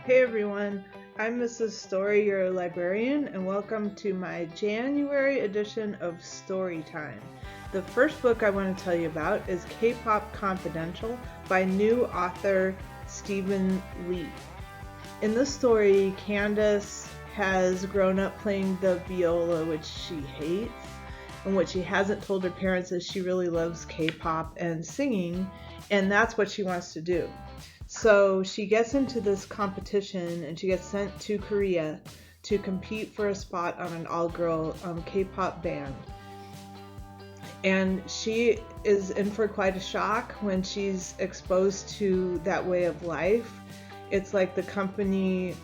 Hey everyone, I'm Mrs. Story, your librarian, and welcome to my January edition of Storytime. The first book I want to tell you about is K-Pop Confidential by new author Stephen Lee. In this story, Candace has grown up playing the viola, which she hates, and what she hasn't told her parents is she really loves K-pop and singing, and that's what she wants to do. So she gets into this competition and she gets sent to Korea to compete for a spot on an all-girl K-pop band. And she is in for quite a shock when she's exposed to that way of life. It's like the company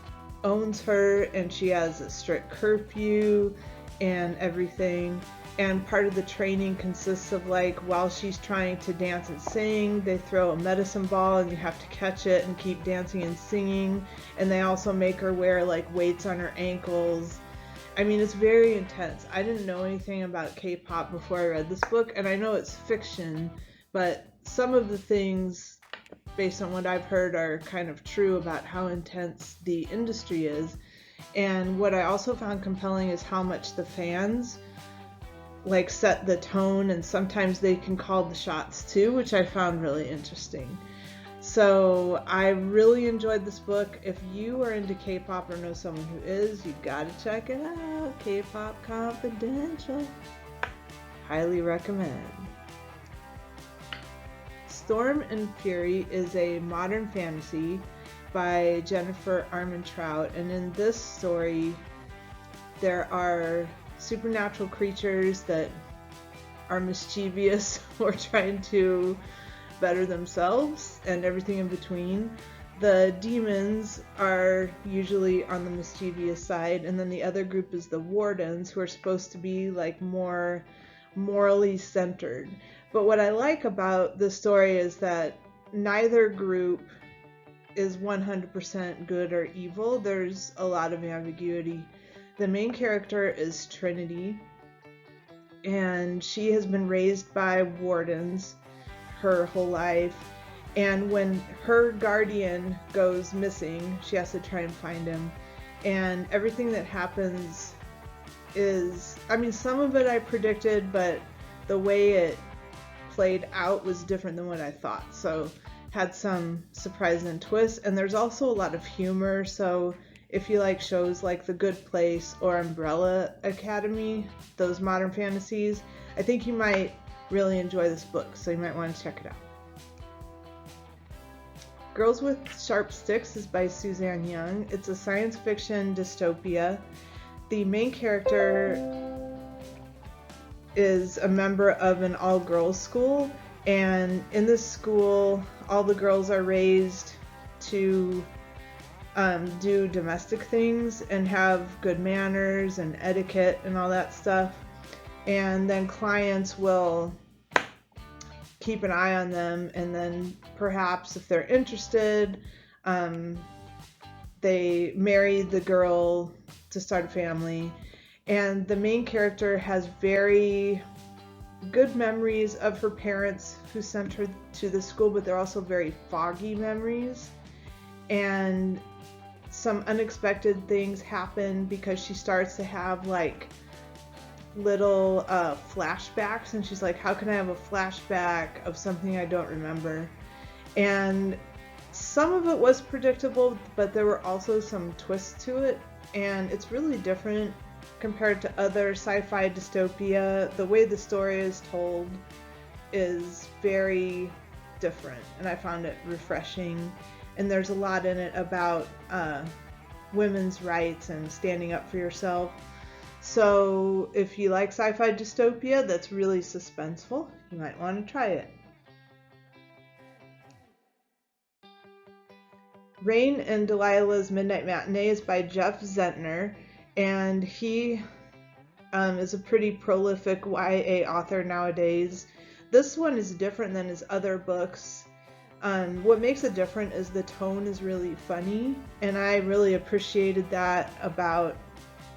owns her and she has a strict curfew and everything. And part of the training consists of, like, while she's trying to dance and sing, they throw a medicine ball and you have to catch it and keep dancing and singing. And they also make her wear like weights on her ankles. I mean, it's very intense. I didn't know anything about K-pop before I read this book, and I know it's fiction, but some of the things, based on what I've heard, are kind of true about how intense the industry is. And what I also found compelling is how much the fans like set the tone, and sometimes they can call the shots too, which I found really interesting. So I really enjoyed this book. If you are into K-pop or know someone who is, you gotta check it out. K-Pop Confidential. Highly recommend. Storm and Fury is a modern fantasy by Jennifer Armentrout, and in this story there are supernatural creatures that are mischievous or trying to better themselves and everything in between. The demons are usually on the mischievous side, and then the other group is the wardens, who are supposed to be like more morally centered. But what I like about the story is that neither group is 100% good or evil. There's a lot of ambiguity. The main character is Trinity, and she has been raised by wardens her whole life. And when her guardian goes missing, she has to try and find him. And everything that happens is, I mean, some of it I predicted, but the way it played out was different than what I thought. So had some surprising twists, and there's also a lot of humor. So if you like shows like The Good Place or Umbrella Academy, those modern fantasies, I think you might really enjoy this book, so you might want to check it out. Girls with Sharp Sticks is by Suzanne Young. It's a science fiction dystopia. The main character is a member of an all-girls school, and in this school all the girls are raised to do domestic things and have good manners and etiquette and all that stuff. And then clients will keep an eye on them, and then perhaps if they're interested, they marry the girl to start a family. And the main character has very good memories of her parents who sent her to the school, but they're also very foggy memories. And some unexpected things happen because she starts to have like little flashbacks, and she's like, how can I have a flashback of something I don't remember? And some of it was predictable, but there were also some twists to it, and it's really different compared to other sci-fi dystopia. The way the story is told is very different, and I found it refreshing. And there's a lot in it about women's rights and standing up for yourself. So if you like sci-fi dystopia that's really suspenseful, you might want to try it. Rain and Delilah's Midnight Matinee is by Jeff Zentner, and he is a pretty prolific YA author nowadays. This one is different than his other books. What makes it different is the tone is really funny, and I really appreciated that about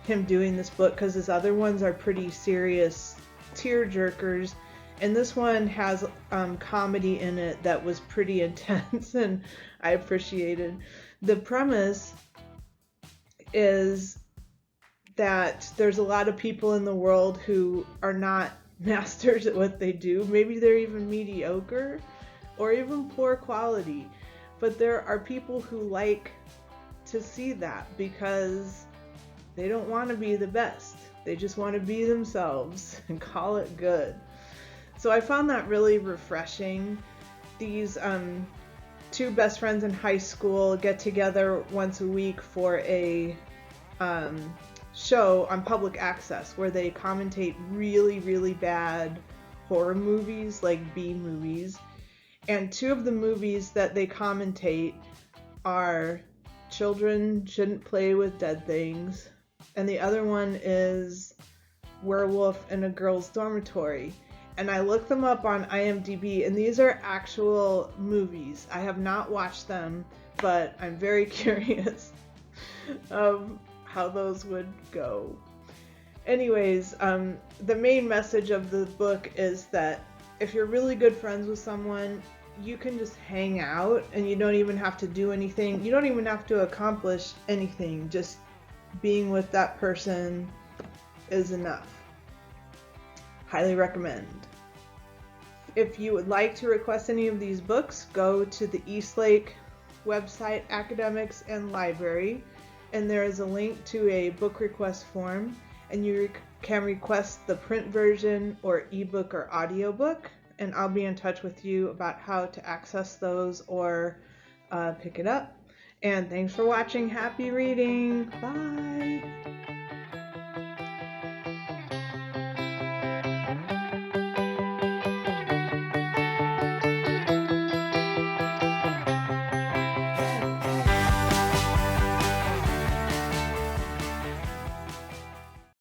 him doing this book, because his other ones are pretty serious tear jerkers, And this one has comedy in it that was pretty intense and I appreciated. The premise is that there's a lot of people in the world who are not masters at what they do. Maybe they're even mediocre or even poor quality. But there are people who like to see that because they don't want to be the best. They just want to be themselves and call it good. So I found that really refreshing. These two best friends in high school get together once a week for a show on public access where they commentate really, really bad horror movies, like B movies. And two of the movies that they commentate are Children Shouldn't Play with Dead Things, and the other one is Werewolf in a Girl's Dormitory. And I looked them up on IMDb, and these are actual movies. I have not watched them, but I'm very curious of how those would go. Anyways, the main message of the book is that if you're really good friends with someone, you can just hang out and you don't even have to do anything. You don't even have to accomplish anything. Just being with that person is enough. Highly recommend. If you would like to request any of these books, go to the Eastlake website, Academics and Library, and there is a link to a book request form, and you can request the print version or ebook or audiobook, and I'll be in touch with you about how to access those or pick it up. And thanks for watching. Happy reading. Bye.